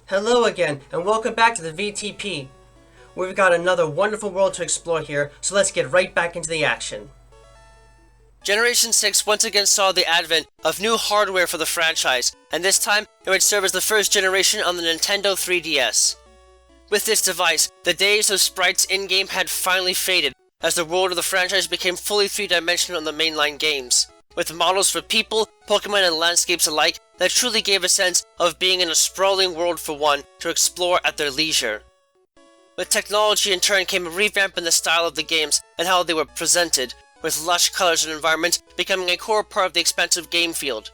Hello again, and welcome back to the V.T.P. We've got another wonderful world to explore here, so let's get right back into the action. Generation 6 once again saw the advent of new hardware for the franchise, and this time it would serve as the first generation on the Nintendo 3DS. With this device, the days of sprites in-game had finally faded, as the world of the franchise became fully three-dimensional in the mainline games, with models for people, Pokémon, and landscapes alike that truly gave a sense of being in a sprawling world for one to explore at their leisure. With technology in turn came a revamp in the style of the games and how they were presented, with lush colors and environments becoming a core part of the expansive game field.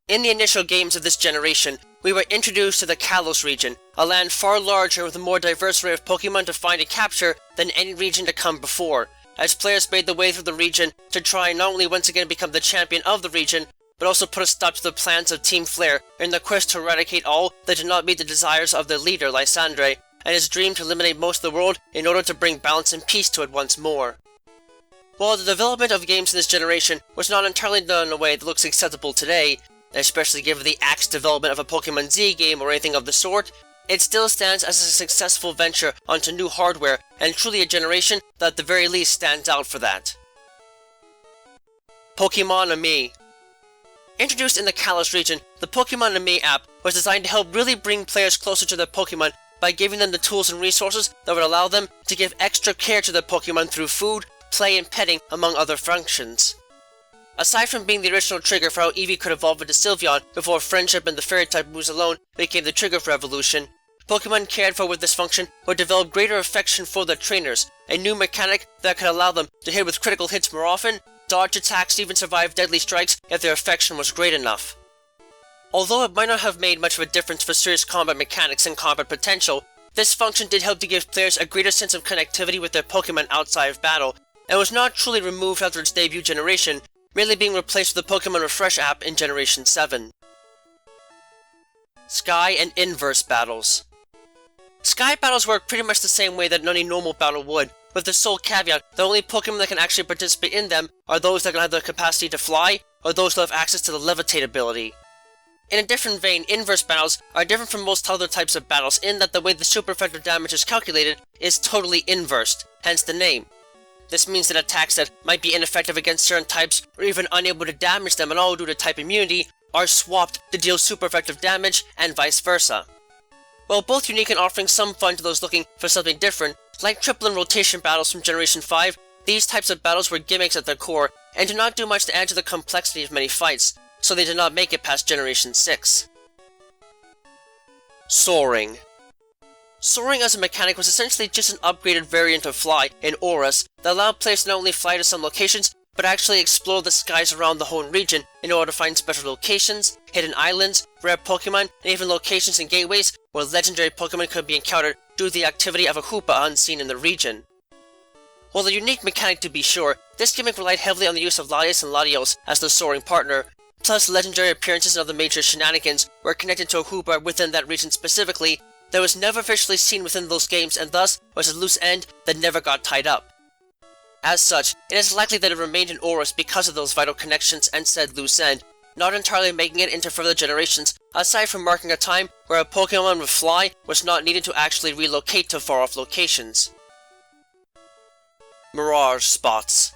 In the initial games of this generation, we were introduced to the Kalos region, a land far larger with a more diverse array of Pokémon to find and capture than any region to come before, as players made their way through the region to try not only once again become the champion of the region, but also put a stop to the plans of Team Flare in their quest to eradicate all that did not meet the desires of their leader, Lysandre, and his dream to eliminate most of the world in order to bring balance and peace to it once more. While the development of games in this generation was not entirely done in a way that looks acceptable today, especially given the axe development of a Pokémon Z game or anything of the sort, it still stands as a successful venture onto new hardware, and truly a generation that at the very least stands out for that. Pokémon Ami. Introduced in the Kalos region, the Pokémon Ami app was designed to help really bring players closer to their Pokémon by giving them the tools and resources that would allow them to give extra care to their Pokémon through food, play, and petting, among other functions. Aside from being the original trigger for how Eevee could evolve into Sylveon before friendship and the fairy-type moves alone became the trigger for evolution, Pokémon cared for with this function would develop greater affection for their trainers, a new mechanic that could allow them to hit with critical hits more often, dodge attacks, and even survive deadly strikes if their affection was great enough. Although it might not have made much of a difference for serious combat mechanics and combat potential, this function did help to give players a greater sense of connectivity with their Pokémon outside of battle, and was not truly removed after its debut generation, merely being replaced with the Pokémon Refresh app in Generation 7. Sky and Inverse Battles. Sky battles work pretty much the same way that any normal battle would, with the sole caveat that only Pokémon that can actually participate in them are those that can have the capacity to fly, or those that have access to the Levitate ability. In a different vein, inverse battles are different from most other types of battles in that the way the super effective damage is calculated is totally inversed, hence the name. This means that attacks that might be ineffective against certain types, or even unable to damage them at all due to type immunity, are swapped to deal super effective damage, and vice versa. While both unique and offering some fun to those looking for something different, like triple and rotation battles from Generation 5, these types of battles were gimmicks at their core, and do not do much to add to the complexity of many fights, so they did not make it past Generation 6. Soaring. Soaring as a mechanic was essentially just an upgraded variant of Fly in Aurus that allowed players to not only fly to some locations, but actually explore the skies around the whole region in order to find special locations, hidden islands, rare Pokémon, and even locations and gateways where legendary Pokémon could be encountered due to the activity of a Hoopa unseen in the region. While a unique mechanic to be sure, this gimmick relied heavily on the use of Latios and Latios as the soaring partner, plus legendary appearances and other major shenanigans were connected to a Hoopa within that region specifically that was never officially seen within those games and thus was a loose end that never got tied up. As such, it is likely that it remained in Aurus because of those vital connections and said loose end, not entirely making it into further generations, aside from marking a time where a Pokémon with Fly was not needed to actually relocate to far-off locations. Mirage Spots.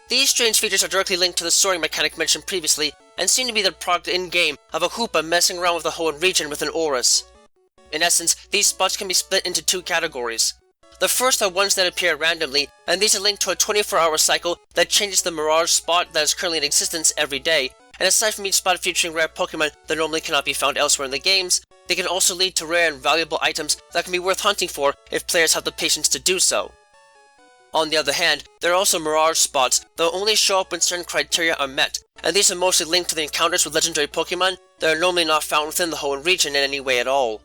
These strange features are directly linked to the soaring mechanic mentioned previously, and seem to be the product in-game of a Hoopa messing around with the whole region within Aurus. In essence, these spots can be split into two categories. The first are ones that appear randomly, and these are linked to a 24-hour cycle that changes the Mirage spot that is currently in existence every day, and aside from each spot featuring rare Pokémon that normally cannot be found elsewhere in the games, they can also lead to rare and valuable items that can be worth hunting for if players have the patience to do so. On the other hand, there are also Mirage spots that will only show up when certain criteria are met, and these are mostly linked to the encounters with legendary Pokémon that are normally not found within the whole region in any way at all.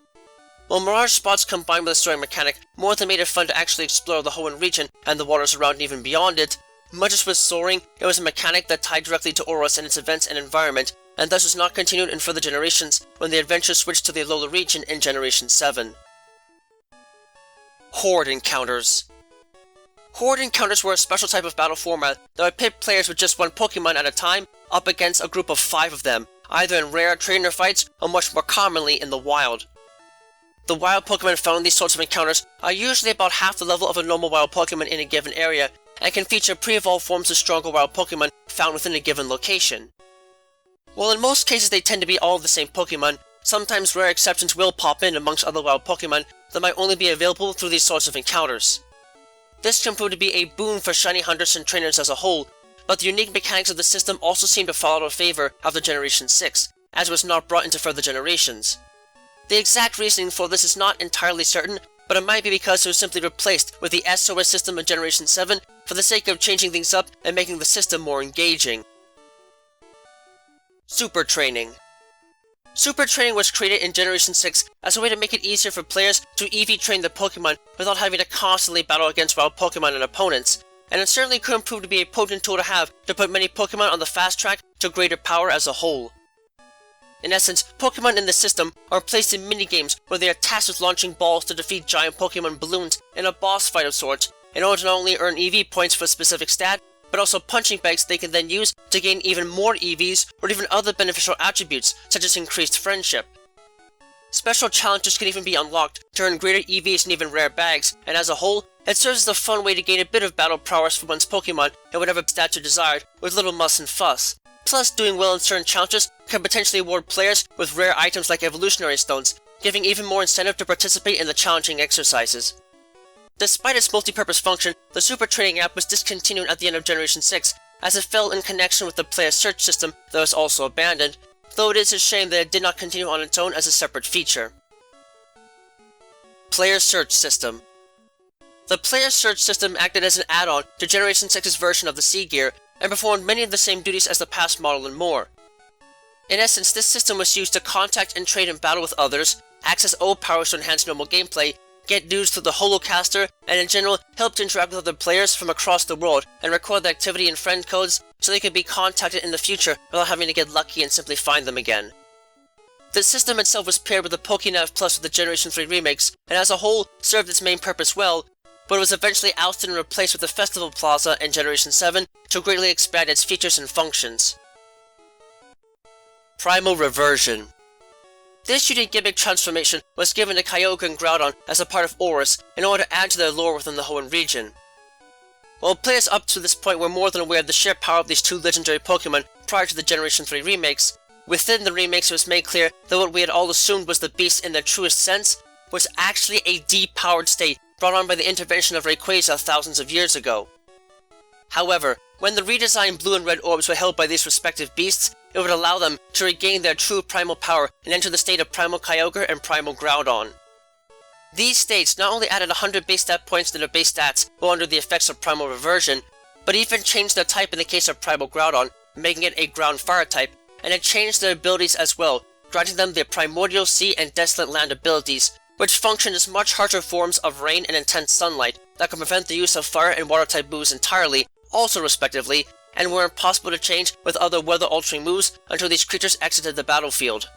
While Mirage spots combined with a soaring mechanic more than made it fun to actually explore the whole region and the waters around and even beyond it, much as with soaring, it was a mechanic that tied directly to Aurus and its events and environment, and thus was not continued in further generations when the adventure switched to the Alola region in Generation 7. Horde Encounters. Horde Encounters were a special type of battle format that would pit players with just one Pokémon at a time up against a group of 5 of them, either in rare trainer fights or much more commonly in the wild. The wild Pokemon found in these sorts of encounters are usually about half the level of a normal wild Pokemon in a given area, and can feature pre-evolved forms of stronger wild Pokemon found within a given location. While in most cases they tend to be all the same Pokemon, sometimes rare exceptions will pop in amongst other wild Pokemon that might only be available through these sorts of encounters. This can prove to be a boon for shiny hunters and trainers as a whole, but the unique mechanics of the system also seem to fall out of favor after Generation 6, as it was not brought into further generations. The exact reasoning for this is not entirely certain, but it might be because it was simply replaced with the SOS system in Generation 7 for the sake of changing things up and making the system more engaging. Super Training. Super Training was created in Generation 6 as a way to make it easier for players to EV train their Pokemon without having to constantly battle against wild Pokemon and opponents, and it certainly could prove to be a potent tool to have to put many Pokemon on the fast track to greater power as a whole. In essence, Pokemon in the system are placed in minigames where they are tasked with launching balls to defeat giant Pokemon balloons in a boss fight of sorts, in order to not only earn EV points for a specific stat, but also punching bags they can then use to gain even more EVs or even other beneficial attributes, such as increased friendship. Special challenges can even be unlocked to earn greater EVs and even rare bags, and as a whole, it serves as a fun way to gain a bit of battle prowess for one's Pokemon and whatever stats are desired, with little muss and fuss. Plus, doing well in certain challenges can potentially award players with rare items like evolutionary stones, giving even more incentive to participate in the challenging exercises. Despite its multi-purpose function, the Super Training app was discontinued at the end of Generation 6, as it fell in connection with the player search system that was also abandoned, though it is a shame that it did not continue on its own as a separate feature. Player Search System. The Player Search System acted as an add-on to Generation 6's version of the C-Gear, and performed many of the same duties as the past model and more. In essence, this system was used to contact and trade in battle with others, access old powers to enhance normal gameplay, get news through the Holocaster, and in general, help to interact with other players from across the world and record the activity in friend codes so they could be contacted in the future without having to get lucky and simply find them again. The system itself was paired with the PokéNav Plus with the Generation 3 remakes, and as a whole, served its main purpose well, but it was eventually ousted and replaced with the Festival Plaza in Generation 7 to greatly expand its features and functions. Primal Reversion. This unique gimmick transformation was given to Kyogre and Groudon as a part of Aurus in order to add to their lore within the Hoenn region. While players up to this point were more than aware of the sheer power of these two legendary Pokemon prior to the Generation 3 remakes, within the remakes it was made clear that what we had all assumed was the beasts in their truest sense was actually a depowered state brought on by the intervention of Rayquaza thousands of years ago. However, when the redesigned blue and red orbs were held by these respective beasts, it would allow them to regain their true primal power and enter the state of Primal Kyogre and Primal Groudon. These states not only added 100 base stat points to their base stats while under the effects of Primal Reversion, but even changed their type in the case of Primal Groudon, making it a Ground Fire type, and it changed their abilities as well, granting them the Primordial Sea and Desolate Land abilities, which function as much harsher forms of rain and intense sunlight that can prevent the use of fire and water type moves entirely, also respectively, and were impossible to change with other weather-altering moves until these creatures exited the battlefield.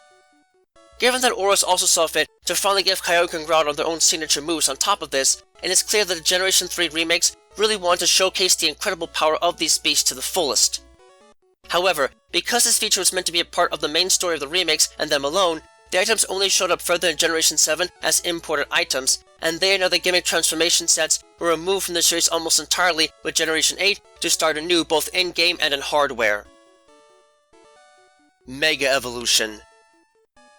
Given that Aurus also saw fit to finally give Kyogre and Groudon their own signature moves on top of this, it is clear that the Generation 3 remakes really wanted to showcase the incredible power of these beasts to the fullest. However, because this feature was meant to be a part of the main story of the remakes and them alone, the items only showed up further in Generation 7 as imported items, and they and other gimmick transformation sets were removed from the series almost entirely with Generation 8 to start anew both in-game and in hardware. Mega Evolution.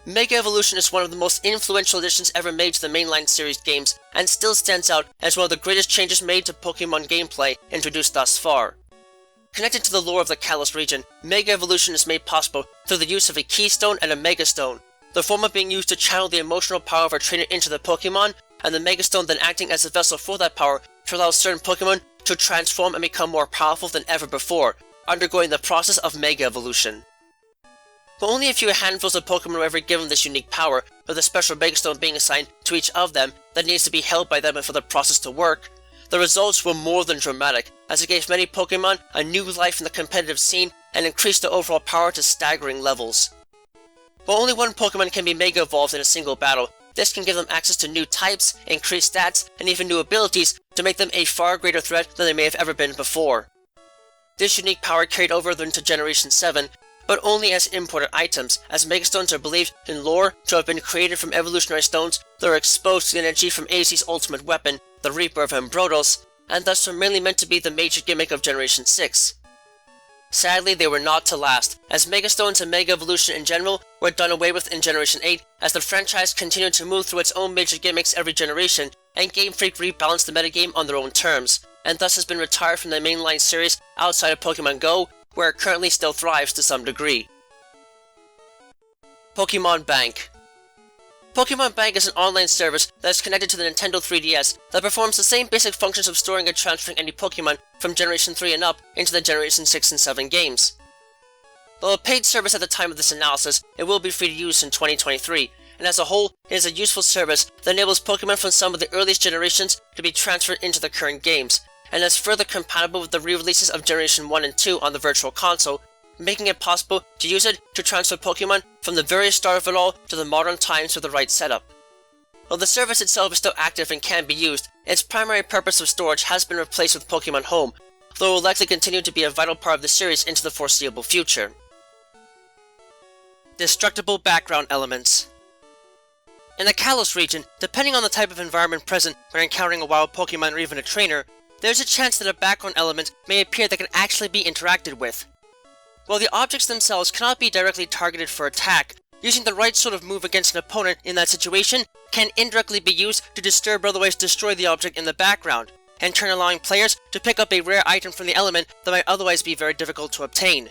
Mega Evolution is one of the most influential additions ever made to the mainline series games, and still stands out as one of the greatest changes made to Pokémon gameplay introduced thus far. Connected to the lore of the Kalos region, Mega Evolution is made possible through the use of a Keystone and a Megastone, the former being used to channel the emotional power of a trainer into the Pokémon, and the Megastone then acting as a vessel for that power to allow certain Pokémon to transform and become more powerful than ever before, undergoing the process of Mega Evolution. But only a few handfuls of Pokémon were ever given this unique power, with a special Megastone being assigned to each of them that needs to be held by them and for the process to work. The results were more than dramatic, as it gave many Pokémon a new life in the competitive scene and increased their overall power to staggering levels. While only one Pokémon can be Mega Evolved in a single battle, this can give them access to new types, increased stats, and even new abilities to make them a far greater threat than they may have ever been before. This unique power carried over into Generation 7, but only as imported items, as Megastones are believed in lore to have been created from evolutionary stones that are exposed to the energy from AZ's ultimate weapon, the Reaper of Ambrotos, and thus were mainly meant to be the major gimmick of Generation 6. Sadly, they were not to last, as Megastones and Mega Evolution in general were done away with in Generation 8, as the franchise continued to move through its own major gimmicks every generation, and Game Freak rebalanced the metagame on their own terms, and thus has been retired from the mainline series outside of Pokemon Go, where it currently still thrives to some degree. Pokemon Bank. Pokemon Bank is an online service that is connected to the Nintendo 3DS that performs the same basic functions of storing and transferring any Pokemon from Generation 3 and up into the Generation 6 and 7 games. Though a paid service at the time of this analysis, it will be free to use in 2023, and as a whole, it is a useful service that enables Pokemon from some of the earliest generations to be transferred into the current games, and is further compatible with the re-releases of Generation 1 and 2 on the Virtual Console, making it possible to use it to transfer Pokemon from the very start of it all to the modern times with the right setup. While the service itself is still active and can be used, its primary purpose of storage has been replaced with Pokemon Home, though it will likely continue to be a vital part of the series into the foreseeable future. Destructible background elements. In the Kalos region, depending on the type of environment present when encountering a wild Pokemon or even a trainer, there is a chance that a background element may appear that can actually be interacted with. While the objects themselves cannot be directly targeted for attack, using the right sort of move against an opponent in that situation can indirectly be used to disturb or otherwise destroy the object in the background, in turn allowing players to pick up a rare item from the element that might otherwise be very difficult to obtain.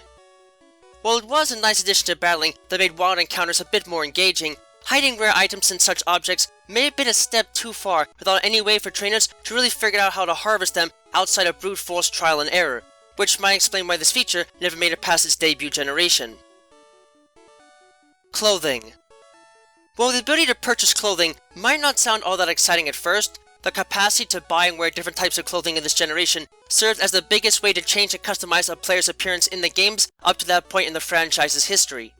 While it was a nice addition to battling that made wild encounters a bit more engaging, hiding rare items in such objects may have been a step too far without any way for trainers to really figure out how to harvest them outside of brute force trial and error, which might explain why this feature never made it past its debut generation. Clothing. While the ability to purchase clothing might not sound all that exciting at first, the capacity to buy and wear different types of clothing in this generation served as the biggest way to change and customize a player's appearance in the games up to that point in the franchise's history.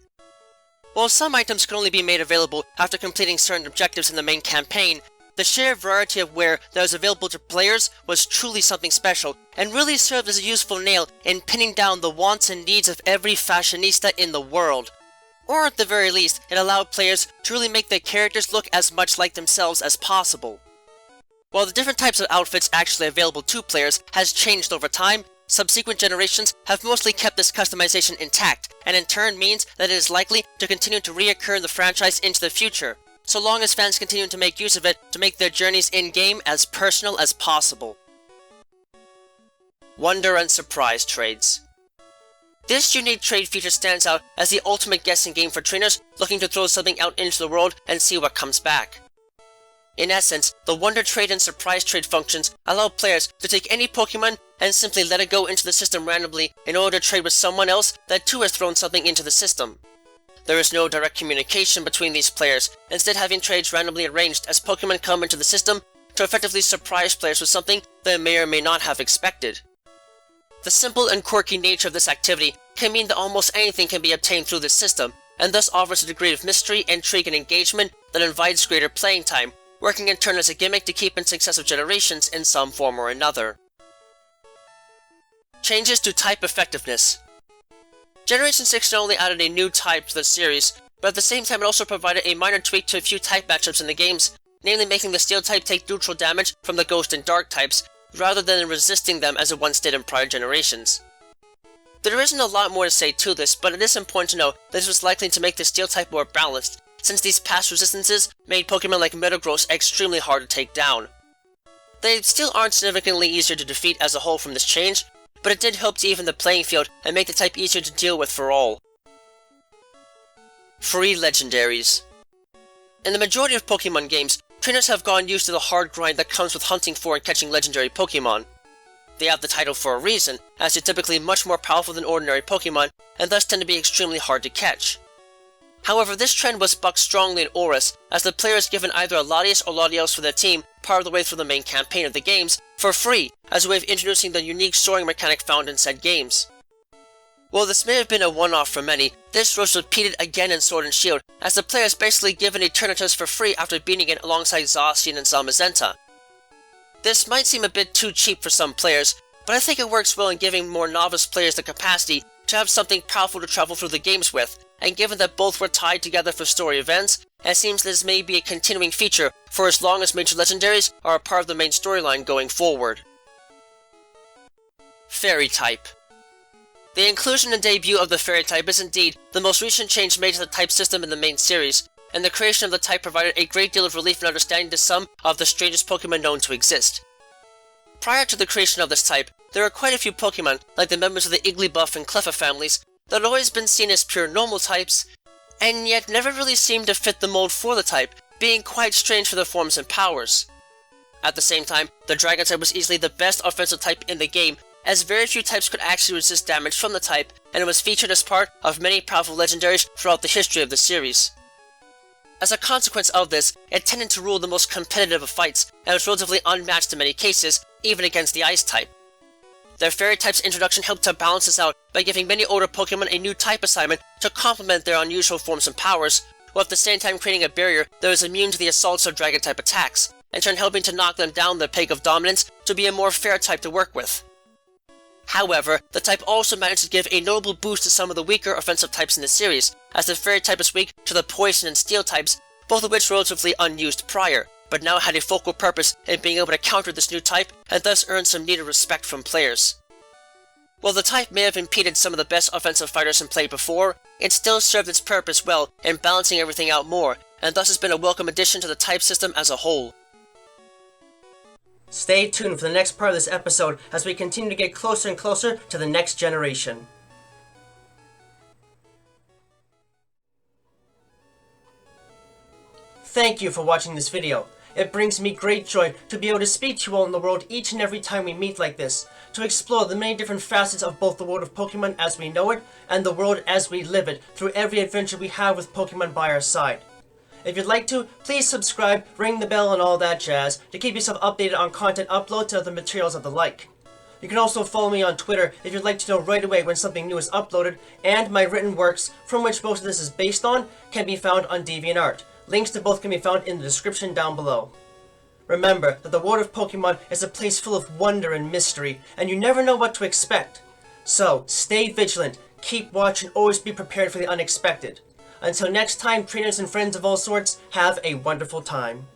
While some items could only be made available after completing certain objectives in the main campaign, the sheer variety of wear that was available to players was truly something special, and really served as a useful nail in pinning down the wants and needs of every fashionista in the world. Or at the very least, it allowed players to really make their characters look as much like themselves as possible. While the different types of outfits actually available to players has changed over time, subsequent generations have mostly kept this customization intact, and in turn means that it is likely to continue to reoccur in the franchise into the future, so long as fans continue to make use of it to make their journeys in-game as personal as possible. Wonder and Surprise Trades. This unique trade feature stands out as the ultimate guessing game for trainers looking to throw something out into the world and see what comes back. In essence, the Wonder Trade and Surprise Trade functions allow players to take any Pokemon and simply let it go into the system randomly in order to trade with someone else that too has thrown something into the system. There is no direct communication between these players, instead having trades randomly arranged as Pokemon come into the system to effectively surprise players with something they may or may not have expected. The simple and quirky nature of this activity can mean that almost anything can be obtained through this system, and thus offers a degree of mystery, intrigue, and engagement that invites greater playing time, working in turn as a gimmick to keep in successive generations in some form or another. Changes to type effectiveness. Generation 6 not only added a new type to the series, but at the same time it also provided a minor tweak to a few type matchups in the games, namely making the Steel type take neutral damage from the Ghost and Dark types, rather than resisting them as it once did in prior generations. There isn't a lot more to say to this, but it is important to know that this was likely to make the Steel type more balanced, since these past resistances made Pokemon like Metagross extremely hard to take down. They still aren't significantly easier to defeat as a whole from this change, but it did help to even the playing field and make the type easier to deal with for all. Free Legendaries. In the majority of Pokemon games, trainers have gotten used to the hard grind that comes with hunting for and catching legendary Pokemon. They have the title for a reason, as they're typically much more powerful than ordinary Pokemon, and thus tend to be extremely hard to catch. However, this trend was bucked strongly in Oris, as the player is given either a Latias or Latios for their team part of the way through the main campaign of the games, for free, as a way of introducing the unique soaring mechanic found in said games. While this may have been a one-off for many, this was repeated again in Sword and Shield, as the player is basically given Eternatus for free after beating it alongside Zacian and Zamazenta. This might seem a bit too cheap for some players, but I think it works well in giving more novice players the capacity to have something powerful to travel through the games with, and given that both were tied together for story events, it seems this may be a continuing feature for as long as major legendaries are a part of the main storyline going forward. Fairy type. The inclusion and debut of the Fairy type is indeed the most recent change made to the type system in the main series, and the creation of the type provided a great deal of relief and understanding to some of the strangest Pokémon known to exist. Prior to the creation of this type, there were quite a few Pokémon, like the members of the Igglybuff and Cleffa families, that had always been seen as pure normal types, and yet never really seemed to fit the mold for the type, being quite strange for their forms and powers. At the same time, the Dragon type was easily the best offensive type in the game, as very few types could actually resist damage from the type, and it was featured as part of many powerful legendaries throughout the history of the series. As a consequence of this, it tended to rule the most competitive of fights, and was relatively unmatched in many cases, even against the Ice type. Their Fairy type's introduction helped to balance this out by giving many older Pokémon a new type assignment to complement their unusual forms and powers, while at the same time creating a barrier that was immune to the assaults of Dragon type attacks, in turn helping to knock them down the peg of dominance to be a more fair type to work with. However, the type also managed to give a notable boost to some of the weaker offensive types in the series, as the Fairy type is weak to the Poison and Steel types, both of which were relatively unused prior, but now had a focal purpose in being able to counter this new type and thus earn some needed respect from players. While the type may have impeded some of the best offensive fighters in play before, it still served its purpose well in balancing everything out more, and thus has been a welcome addition to the type system as a whole. Stay tuned for the next part of this episode as we continue to get closer and closer to the next generation. Thank you for watching this video. It brings me great joy to be able to speak to you all in the world each and every time we meet like this, to explore the many different facets of both the world of Pokemon as we know it, and the world as we live it, through every adventure we have with Pokemon by our side. If you'd like to, please subscribe, ring the bell and all that jazz, to keep yourself updated on content uploads and other materials of the like. You can also follow me on Twitter if you'd like to know right away when something new is uploaded, and my written works, from which most of this is based on, can be found on DeviantArt. Links to both can be found in the description down below. Remember that the world of Pokemon is a place full of wonder and mystery, and you never know what to expect. So, stay vigilant, keep watch, and always be prepared for the unexpected. Until next time, trainers and friends of all sorts, have a wonderful time.